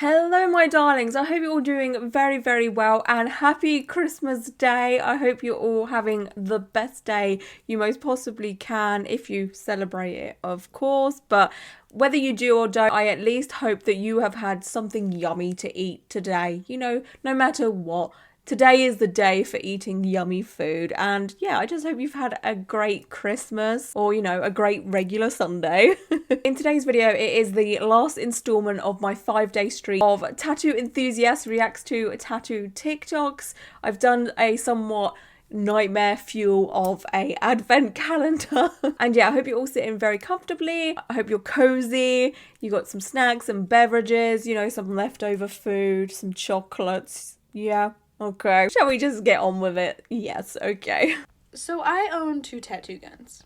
Hello, my darlings. I hope you're all doing very, very well and happy Christmas Day. I hope you're all having the best day you most possibly can if you celebrate it, of course. But whether you do or don't, I at least hope that you have had something yummy to eat today. No matter what. Today is the day for eating yummy food, and yeah, I just hope you've had a great Christmas or, a great regular Sunday. In today's video, it is the last installment of my 5-day streak of Tattoo Enthusiast reacts to tattoo TikToks. I've done a somewhat nightmare fuel of a advent calendar. And yeah, I hope you're all sitting very comfortably. I hope you're cozy. You got some snacks and beverages, some leftover food, some chocolates. Yeah. Okay. Shall we just get on with it? Yes, okay. So I own 2 tattoo guns.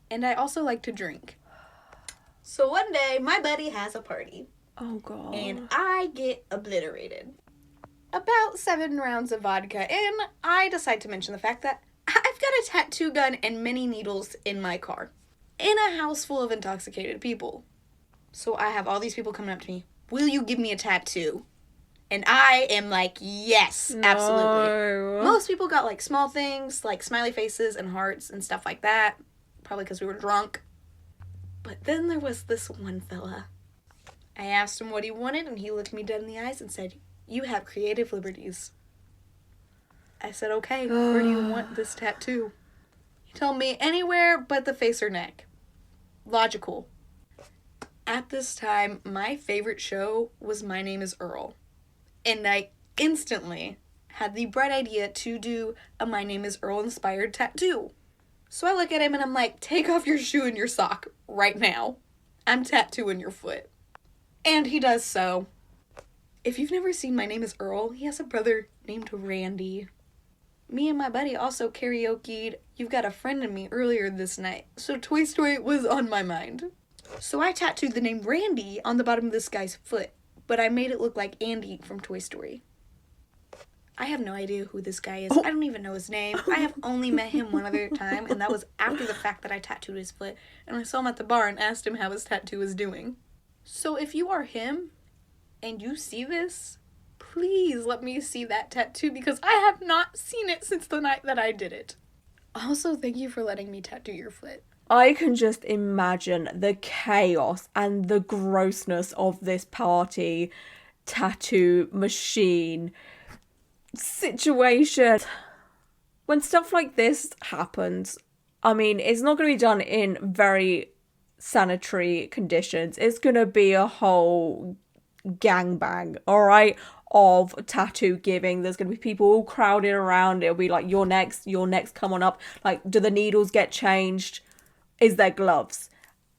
And I also like to drink. So one day, my buddy has a party. Oh, God. And I get obliterated. About 7 rounds of vodka, and I decide to mention the fact that I've got a tattoo gun and many needles in my car. In a house full of intoxicated people. So I have all these people coming up to me. Will you give me a tattoo? And I am like, yes, absolutely. Most people got like small things, like smiley faces and hearts and stuff like that. Probably because we were drunk. But then there was this one fella. I asked him what he wanted, and he looked me dead in the eyes and said, "You have creative liberties." I said, "Okay, where do you want this tattoo?" He told me anywhere but the face or neck. Logical. At this time, my favorite show was My Name is Earl. And I instantly had the bright idea to do a My Name is Earl inspired tattoo. So I look at him and I'm like, take off your shoe and your sock right now. I'm tattooing your foot. And he does so. If you've never seen My Name is Earl, he has a brother named Randy. Me and my buddy also karaoke'd You've Got a Friend in Me earlier this night, so Toy Story was on my mind. So I tattooed the name Randy on the bottom of this guy's foot. But I made it look like Andy from Toy Story. I have no idea who this guy is. I don't even know his name. I have only met him one other time, and that was after the fact that I tattooed his foot. And I saw him at the bar and asked him how his tattoo was doing. So if you are him, and you see this, please let me see that tattoo, because I have not seen it since the night that I did it. Also, thank you for letting me tattoo your foot. I can just imagine the chaos and the grossness of this party tattoo machine situation. When stuff like this happens, it's not going to be done in very sanitary conditions. It's going to be a whole gangbang, all right, of tattoo giving. There's going to be people all crowded around. It'll be like, you're next, come on up. Like, do the needles get changed? Is there gloves?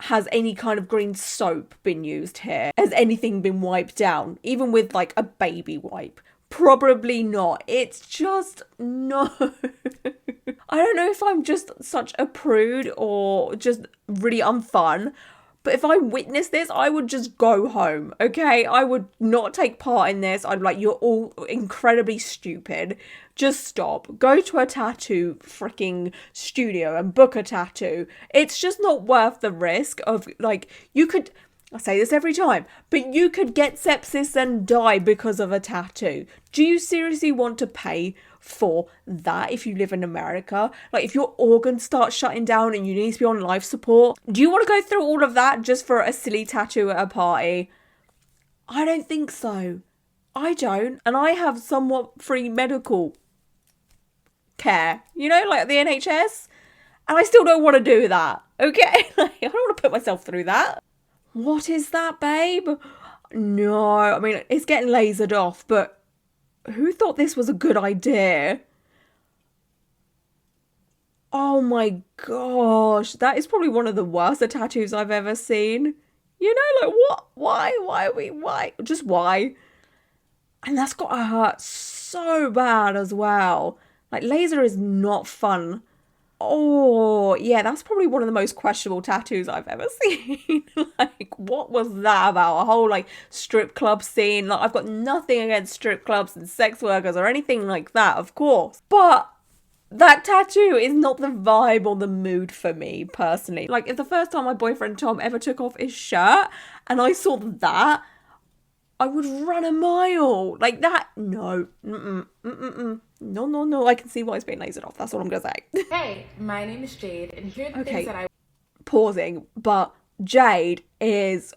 Has any kind of green soap been used here? Has anything been wiped down? Even with like a baby wipe? Probably not. It's just no. I don't know if I'm just such a prude or just really unfun. But if I witnessed this, I would just go home, okay? I would not take part in this. I'd be like, you're all incredibly stupid. Just stop. Go to a tattoo freaking studio and book a tattoo. It's just not worth the risk of, I say this every time, but you could get sepsis and die because of a tattoo. Do you seriously want to pay for that if you live in America? Like, if your organs start shutting down and you need to be on life support, do you want to go through all of that just for a silly tattoo at a party? I don't think so. I don't. And I have somewhat free medical care, like the NHS. And I still don't want to do that, okay? I don't want to put myself through that. What is that, babe? No, it's getting lasered off, but who thought this was a good idea? Oh my gosh, that is probably one of the worst tattoos I've ever seen. What? Why? Just why? And that's gotta hurt so bad as well. Like, laser is not fun. Oh, yeah, that's probably one of the most questionable tattoos I've ever seen. Like, what was that about? A whole, strip club scene? Like, I've got nothing against strip clubs and sex workers or anything like that, of course. But that tattoo is not the vibe or the mood for me, personally. Like, if the first time my boyfriend Tom ever took off his shirt and I saw that, I would run a mile. Like that, no. No. I can see why it's being lasered off. That's all I'm going to say. Hey, my name is Jade, and here are the things that I... Pausing, but Jade is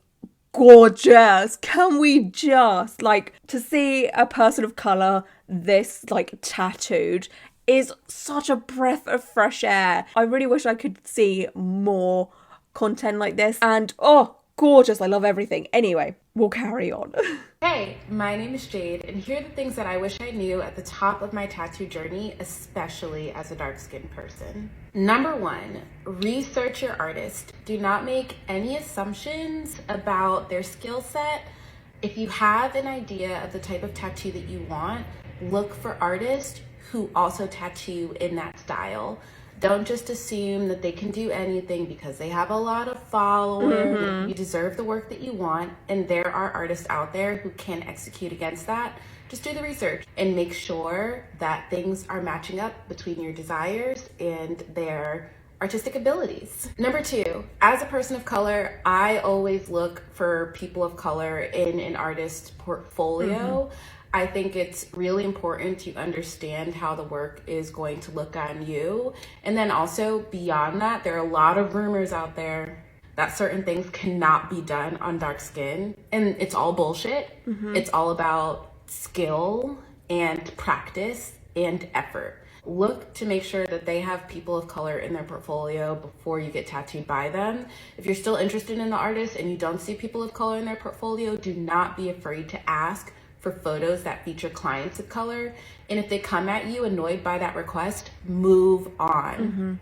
gorgeous. Can we just, like, to see a person of colour this, like, tattooed is such a breath of fresh air. I really wish I could see more content like this. And, oh, gorgeous. I love everything. Anyway, we'll carry on. Hey, my name is Jade, and here are the things that I wish I knew at the top of my tattoo journey, especially as a dark-skinned person. Number 1, research your artist. Do not make any assumptions about their skill set. If you have an idea of the type of tattoo that you want, look for artists who also tattoo in that style. Don't just assume that they can do anything because they have a lot of followers. You deserve the work that you want, and there are artists out there who can execute against that. Just do the research and make sure that things are matching up between your desires and their artistic abilities. Number 2, as a person of color, I always look for people of color in an artist's portfolio. I think it's really important to understand how the work is going to look on you. And then also beyond that, there are a lot of rumors out there that certain things cannot be done on dark skin. And it's all bullshit. It's all about skill and practice and effort. Look to make sure that they have people of color in their portfolio before you get tattooed by them. If you're still interested in the artist and you don't see people of color in their portfolio, do not be afraid to ask for photos that feature clients of color. And if they come at you annoyed by that request, move on.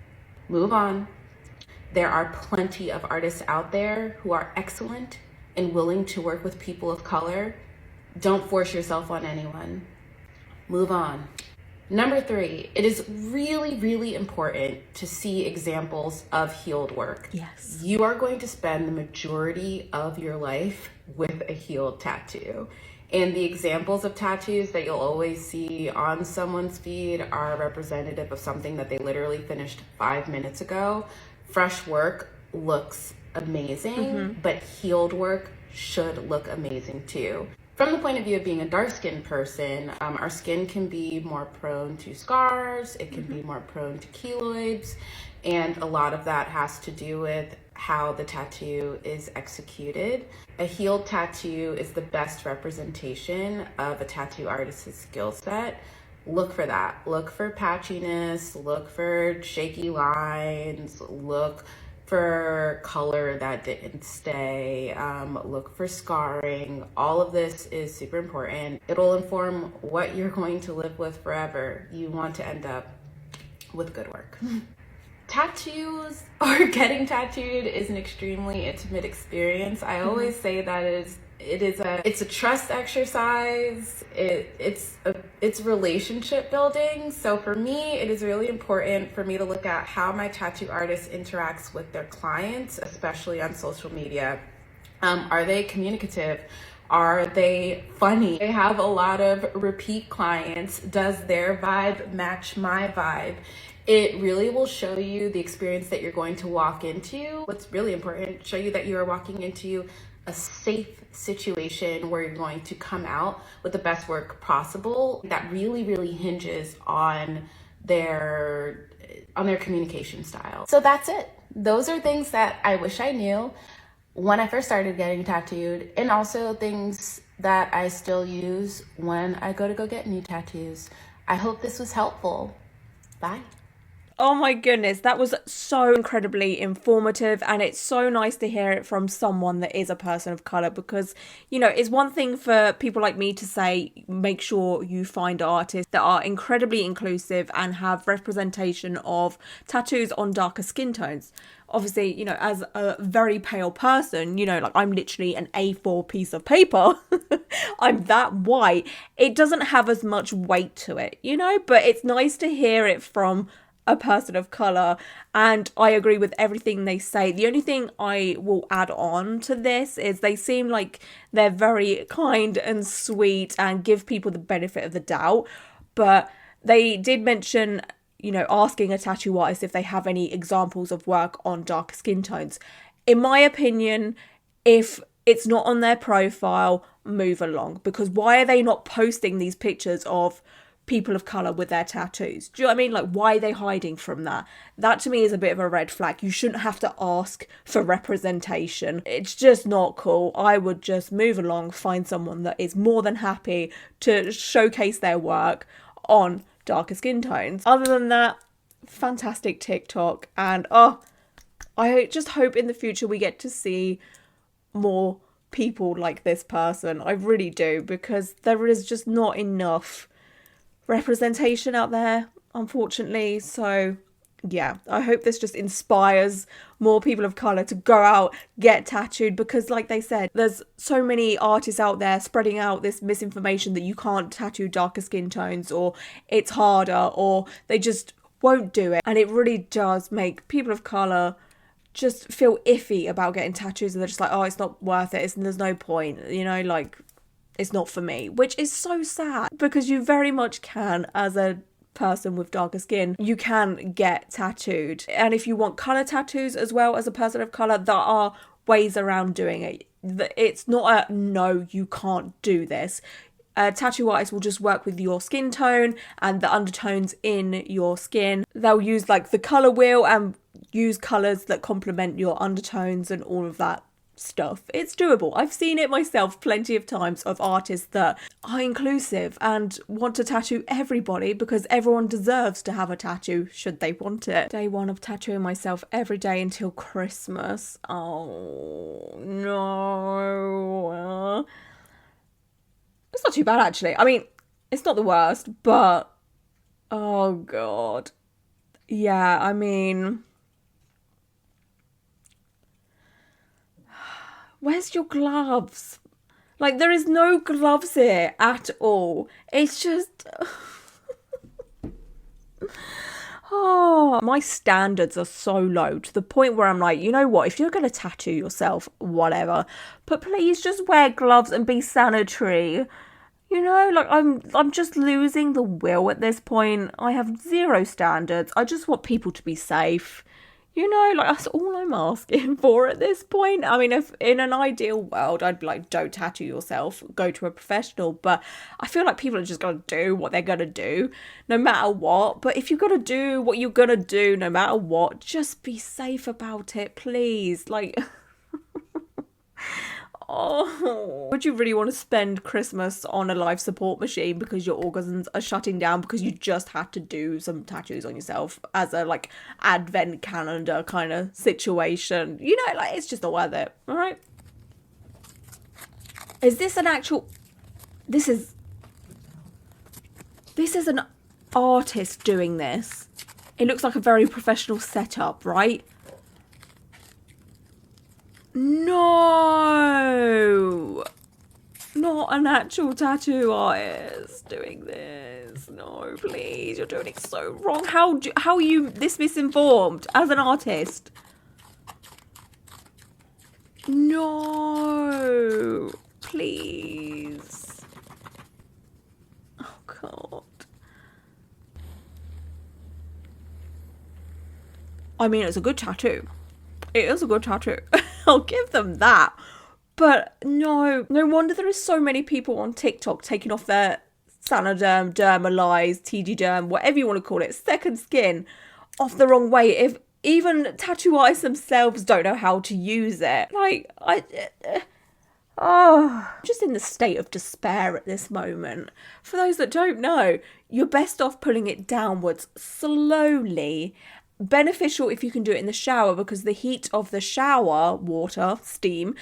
Move on. There are plenty of artists out there who are excellent and willing to work with people of color. Don't force yourself on anyone. Move on. Number 3, it is really, really important to see examples of healed work. Yes. You are going to spend the majority of your life with a healed tattoo. And the examples of tattoos that you'll always see on someone's feed are representative of something that they literally finished 5 minutes ago. Fresh work looks amazing, but healed work should look amazing too. From the point of view of being a dark-skinned person, our skin can be more prone to scars, it can be more prone to keloids, and a lot of that has to do with how the tattoo is executed. A healed tattoo is the best representation of a tattoo artist's skill set. Look for that. Look for patchiness, look for shaky lines, look for color that didn't stay, look for scarring. All of this is super important. It'll inform what you're going to live with forever. You want to end up with good work. Tattoos or getting tattooed is an extremely intimate experience. I always say that it's a trust exercise. It's relationship building. So for me, it is really important for me to look at how my tattoo artist interacts with their clients, especially on social media. Are they communicative? Are they funny? They have a lot of repeat clients. Does their vibe match my vibe? It really will show you the experience that you're going to walk into. What's really important, show you that you are walking into a safe situation where you're going to come out with the best work possible. That really, really hinges on their communication style. So that's it. Those are things that I wish I knew when I first started getting tattooed, and also things that I still use when I go get new tattoos. I hope this was helpful. Bye. Oh my goodness, that was so incredibly informative, and it's so nice to hear it from someone that is a person of colour, because, you know, it's one thing for people like me to say, make sure you find artists that are incredibly inclusive and have representation of tattoos on darker skin tones. Obviously, you know, as a very pale person, you know, like I'm literally an A4 piece of paper. I'm that white. It doesn't have as much weight to it, you know, but it's nice to hear it from a person of colour, and I agree with everything they say. The only thing I will add on to this is they seem like they're very kind and sweet and give people the benefit of the doubt, but they did mention, you know, asking a tattoo artist if they have any examples of work on darker skin tones. In my opinion, if it's not on their profile, move along, because why are they not posting these pictures of people of colour with their tattoos? Do you know what I mean? Like, why are they hiding from that? That to me is a bit of a red flag. You shouldn't have to ask for representation. It's just not cool. I would just move along, find someone that is more than happy to showcase their work on darker skin tones. Other than that, fantastic TikTok. And I just hope in the future we get to see more people like this person. I really do, because there is just not enough representation out there, unfortunately. So yeah, I hope this just inspires more people of colour to go out, get tattooed, because like they said, there's so many artists out there spreading out this misinformation that you can't tattoo darker skin tones, or it's harder, or they just won't do it. And it really does make people of colour just feel iffy about getting tattoos, and they're just like, oh, it's not worth it, there's no point, you know, like, it's not for me, which is so sad, because you very much can, as a person with darker skin, you can get tattooed. And if you want colour tattoos as well as a person of colour, there are ways around doing it. It's not a no, you can't do this. A tattoo artist will just work with your skin tone and the undertones in your skin. They'll use like the colour wheel and use colours that complement your undertones and all of that stuff. It's doable. I've seen it myself plenty of times, of artists that are inclusive and want to tattoo everybody, because everyone deserves to have a tattoo should they want it. Day one of tattooing myself every day until Christmas. Oh no. It's not too bad, actually. I mean, it's not the worst, but oh god. Yeah, I mean, where's your gloves? Like, there is no gloves here at all. It's just oh, my standards are so low, to the point where I'm like, you know what, if you're going to tattoo yourself, whatever, but please just wear gloves and be sanitary. You know, like, I'm just losing the will at this point. I have zero standards. I just want people to be safe. You know, like, that's all I'm asking for at this point. I mean, if in an ideal world, I'd be like, don't tattoo yourself, go to a professional. But I feel like people are just going to do what they're going to do, no matter what. But if you're going to do what you're going to do, no matter what, just be safe about it, please. Like, oh, would you really want to spend Christmas on a life support machine because your organs are shutting down because you just had to do some tattoos on yourself as a, like, advent calendar kind of situation? You know, like, it's just not worth it. All right. Is this an actual... This is an artist doing this. It looks like a very professional setup, right? No, not an actual tattoo artist doing this. No, please, you're doing it so wrong. How are you this misinformed as an artist? No, please. Oh god. I mean, it's a good tattoo. It is a good tattoo. I'll give them that. But no wonder there is so many people on TikTok taking off their Sanoderm, Dermalyze, TD Derm, whatever you want to call it, second skin, off the wrong way. If even tattoo artists themselves don't know how to use it. Like, I'm just in the state of despair at this moment. For those that don't know, you're best off pulling it downwards slowly. Beneficial if you can do it in the shower, because the heat of the shower water, steam,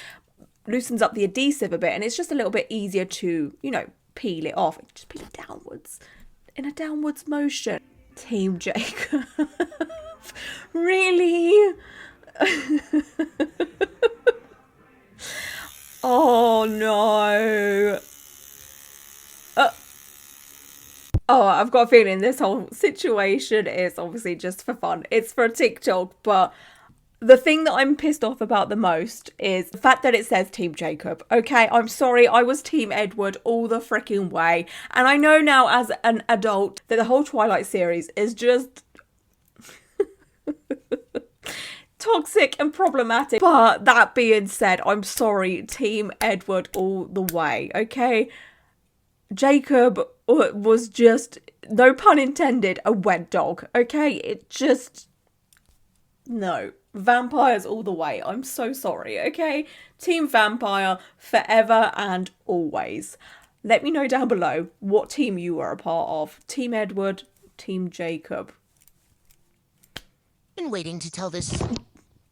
loosens up the adhesive a bit, and it's just a little bit easier to, you know, peel it off. Just peel it downwards, in a downwards motion. Team Jacob. Really? Oh no. Oh, I've got a feeling this whole situation is obviously just for fun. It's for TikTok, but the thing that I'm pissed off about the most is the fact that it says Team Jacob. Okay, I'm sorry, I was Team Edward all the freaking way. And I know now as an adult that the whole Twilight series is just... toxic and problematic. But that being said, I'm sorry, Team Edward all the way, okay? Jacob was just, no pun intended, a wet dog, okay? It just, no. Vampires all the way. I'm so sorry, okay? Team Vampire forever and always. Let me know down below what team you were a part of. Team Edward, Team Jacob. Been waiting to tell this.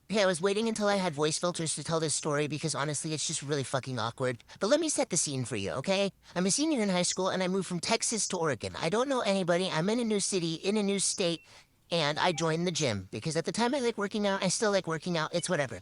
Hey, I was waiting until I had voice filters to tell this story because honestly, it's just really fucking awkward. But let me set the scene for you, okay? I'm a senior in high school and I moved from Texas to Oregon. I don't know anybody. I'm in a new city, in a new state, and I joined the gym because at the time I like working out. I still like working out. It's whatever.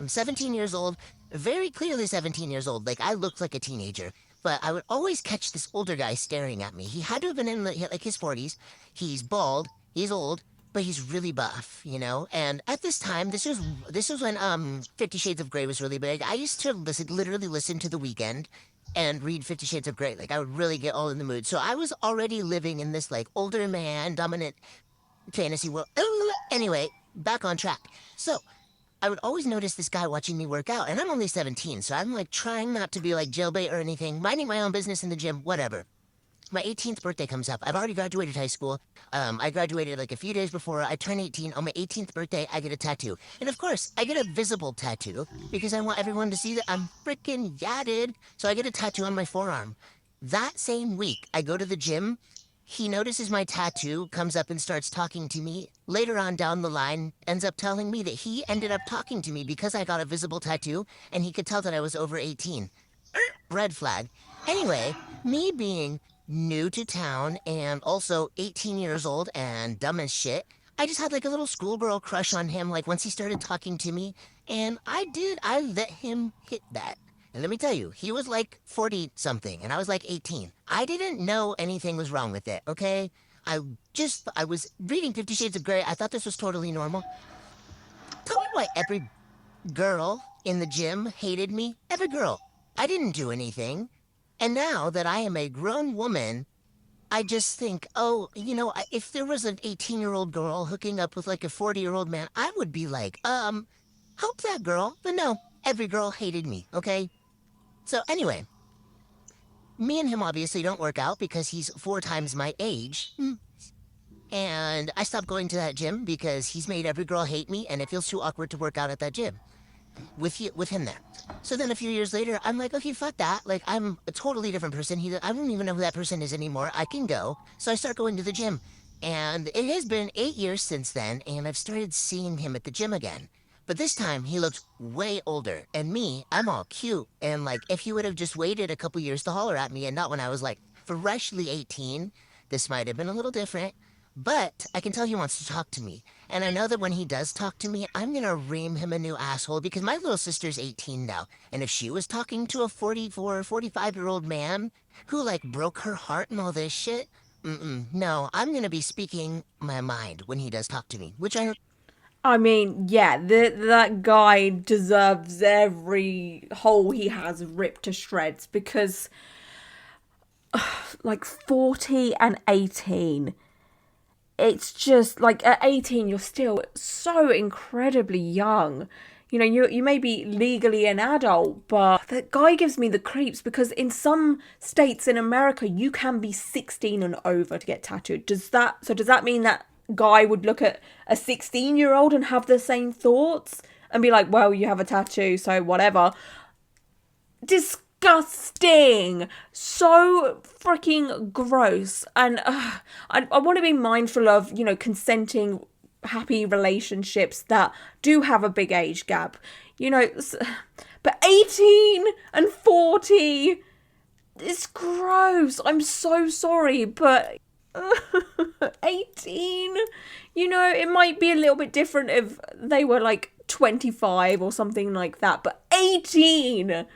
I'm 17 years old, very clearly 17 years old. Like, I looked like a teenager. But I would always catch this older guy staring at me. He had to have been in like his 40s. He's bald. He's old. But he's really buff, you know. And at this time, this was when 50 Shades of Grey was really big. I used to literally listen to The Weeknd and read 50 Shades of Grey. Like, I would really get all in the mood. So I was already living in this like older man dominant fantasy world. Anyway, back on track. So I would always notice this guy watching me work out, and I'm only 17, so I'm like trying not to be like jailbait or anything, minding my own business in the gym, whatever. My 18th birthday comes up. I've already graduated high school. I graduated like a few days before I turn 18. On my 18th birthday, I get a tattoo. And of course, I get a visible tattoo because I want everyone to see that I'm freaking yadded. So I get a tattoo on my forearm. That same week, I go to the gym. He notices my tattoo, comes up and starts talking to me. Later on down the line, ends up telling me that he ended up talking to me because I got a visible tattoo and he could tell that I was over 18. Red flag. Anyway, me being new to town and also 18 years old and dumb as shit, I just had like a little schoolgirl crush on him like once he started talking to me, and I let him hit that. And let me tell you, he was like 40 something and I was like 18. I didn't know anything was wrong with it, okay? I was reading 50 Shades of Grey. I thought this was totally normal. Tell me why every girl in the gym hated me. Every girl. I didn't do anything. And now that I am a grown woman, I just think, oh, you know, if there was an 18-year-old girl hooking up with like a 40-year-old man, I would be like, help that girl. But no, every girl hated me, okay? So anyway, me and him obviously don't work out because he's 4 times my age. And I stopped going to that gym because he's made every girl hate me and it feels too awkward to work out at that gym with him there. So then a few years later, I'm like, okay, fuck that. Like, I'm a totally different person. I don't even know who that person is anymore. I can go. So I start going to the gym. And it has been 8 years since then, and I've started seeing him at the gym again. But this time, he looks way older. And me, I'm all cute. And, like, if he would have just waited a couple years to holler at me and not when I was, like, freshly 18, this might have been a little different. But I can tell he wants to talk to me. And I know that when he does talk to me, I'm gonna ream him a new asshole because my little sister's 18 now. And if she was talking to a 44, 45-year-old man who, like, broke her heart and all this shit, no, I'm gonna be speaking my mind when he does talk to me, I mean, yeah, that guy deserves every hole he has ripped to shreds because, like, 40 and 18... it's just like at 18 you're still so incredibly young. You know, you may be legally an adult, but that guy gives me the creeps because in some states in America you can be 16 and over to get tattooed. Does that mean that guy would look at a 16-year-old and have the same thoughts and be like, well, you have a tattoo, so whatever? Disgusting, so freaking gross. And I want to be mindful of, you know, consenting happy relationships that do have a big age gap, you know, but 18 and 40 is gross. I'm so sorry, but 18, you know, it might be a little bit different if they were like 25 or something like that, but 18,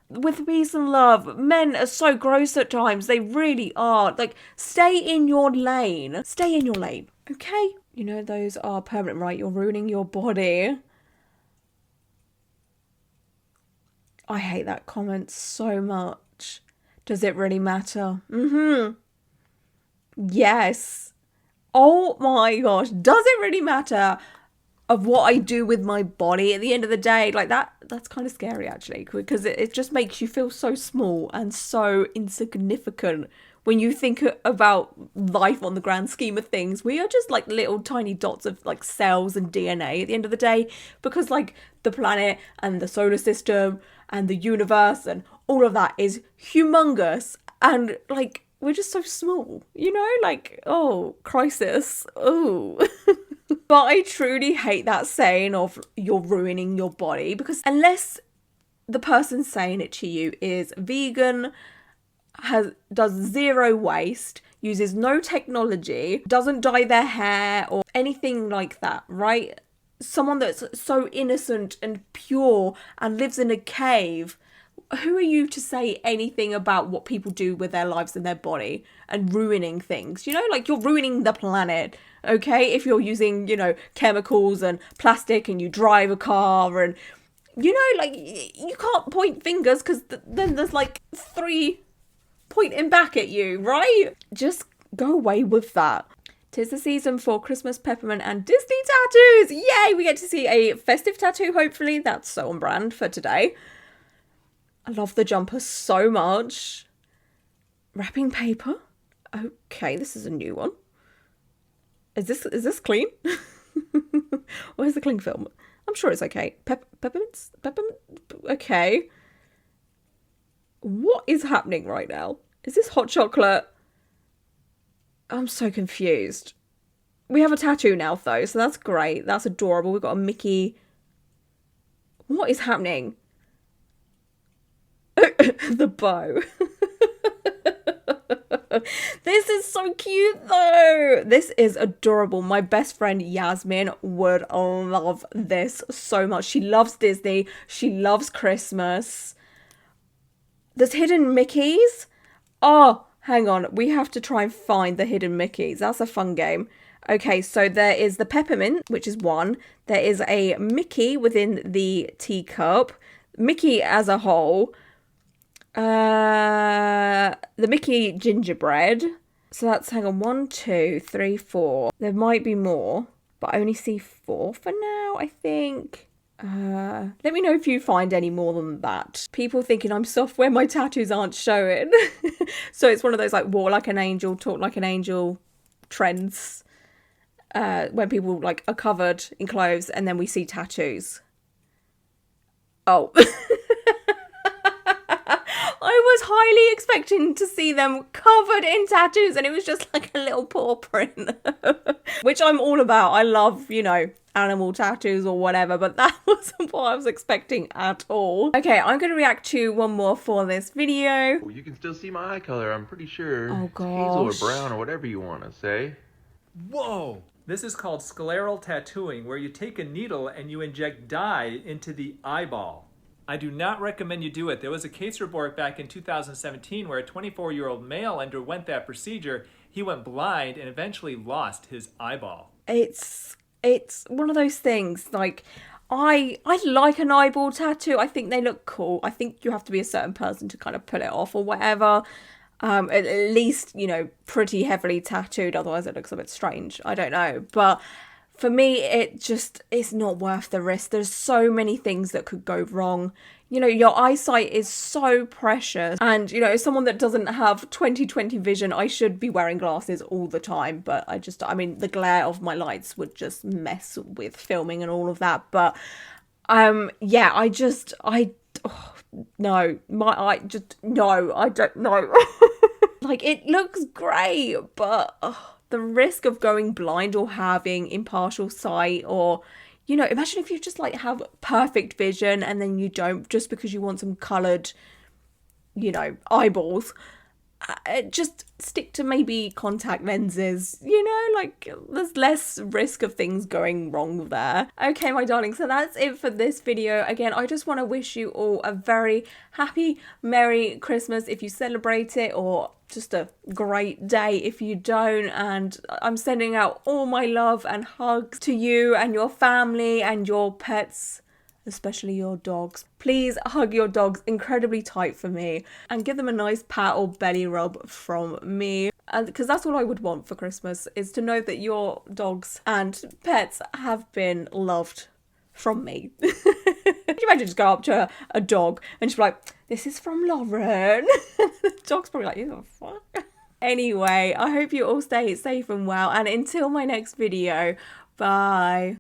with peace and love. Men are so gross at times. They really are. Like, stay in your lane. Stay in your lane, okay? You know, those are permanent, right? You're ruining your body. I hate that comment so much. Does it really matter? Yes. Oh my gosh. Does it really matter? of what I do with my body at the end of the day. Like that's kind of scary actually, because it just makes you feel so small and so insignificant when you think about life on the grand scheme of things. We are just like little tiny dots of like cells and DNA at the end of the day, because like the planet and the solar system and the universe and all of that is humongous, and like we're just so small, like, oh, crisis. Oh. But I truly hate that saying of you're ruining your body, because unless the person saying it to you is vegan, does zero waste, uses no technology, doesn't dye their hair or anything like that, right? Someone that's so innocent and pure and lives in a cave, who are you to say anything about what people do with their lives and their body and ruining things? Like, you're ruining the planet, okay? If you're using, chemicals and plastic and you drive a car and, like, you can't point fingers because then there's like 3 pointing back at you, right? Just go away with that. 'Tis the season for Christmas peppermint and Disney tattoos. Yay! We get to see a festive tattoo, hopefully. That's so on brand for today. I love the jumper so much. Wrapping paper. Okay, this is a new one. Is this clean? Where's the cling film? I'm sure it's okay. Peppermints? Peppermint? Okay. What is happening right now? Is this hot chocolate? I'm so confused. We have a tattoo now, though, so that's great. That's adorable. We've got a Mickey. What is happening? The bow. This is so cute, though. This is adorable. My best friend Yasmin would love this so much. She loves Disney. She loves Christmas. There's hidden Mickeys. Oh, hang on. We have to try and find the hidden Mickeys. That's a fun game. Okay, so there is the peppermint, which is one. There is a Mickey within the teacup. Mickey as a whole. The Mickey gingerbread. So that's, hang on, 1, 2, 3, 4. There might be more, but I only see 4 for now, I think. Let me know if you find any more than that. People thinking I'm soft where my tattoos aren't showing. So it's one of those like walk like an angel, talk like an angel trends. When people like are covered in clothes and then we see tattoos. Oh. I was highly expecting to see them covered in tattoos and it was just like a little paw print. Which I'm all about. I love, animal tattoos or whatever, but that wasn't what I was expecting at all. Okay, I'm going to react to one more for this video. You can still see my eye color, I'm pretty sure. Oh, It's hazel or gosh. brown or whatever you want to say. Whoa! This is called scleral tattooing, where you take a needle and you inject dye into the eyeball. I do not recommend you do it. There was a case report back in 2017 where a 24-year-old male underwent that procedure. He went blind and eventually lost his eyeball. It's one of those things, like, I like an eyeball tattoo. I think they look cool. I think you have to be a certain person to kind of pull it off or whatever. At least, pretty heavily tattooed. Otherwise it looks a bit strange. I don't know. But for me, it's not worth the risk. There's so many things that could go wrong. Your eyesight is so precious. And, as someone that doesn't have 20/20 vision, I should be wearing glasses all the time. But the glare of my lights would just mess with filming and all of that. But, no, I don't know. Like, it looks great, but the risk of going blind or having impartial sight, or, imagine if you just like have perfect vision and then you don't, just because you want some coloured, eyeballs. Just stick to maybe contact lenses, like there's less risk of things going wrong there. Okay, my darling, so that's it for this video. Again, I just want to wish you all a very happy, Merry Christmas if you celebrate it, or just a great day if you don't. And I'm sending out all my love and hugs to you and your family and your pets especially your dogs. Please hug your dogs incredibly tight for me and give them a nice pat or belly rub from me. And because that's all I would want for Christmas, is to know that your dogs and pets have been loved from me. Could you imagine just go up to a dog and just be like, this is from Lauren? The dog's probably like, you the fuck? Anyway, I hope you all stay safe and well, and until my next video, bye.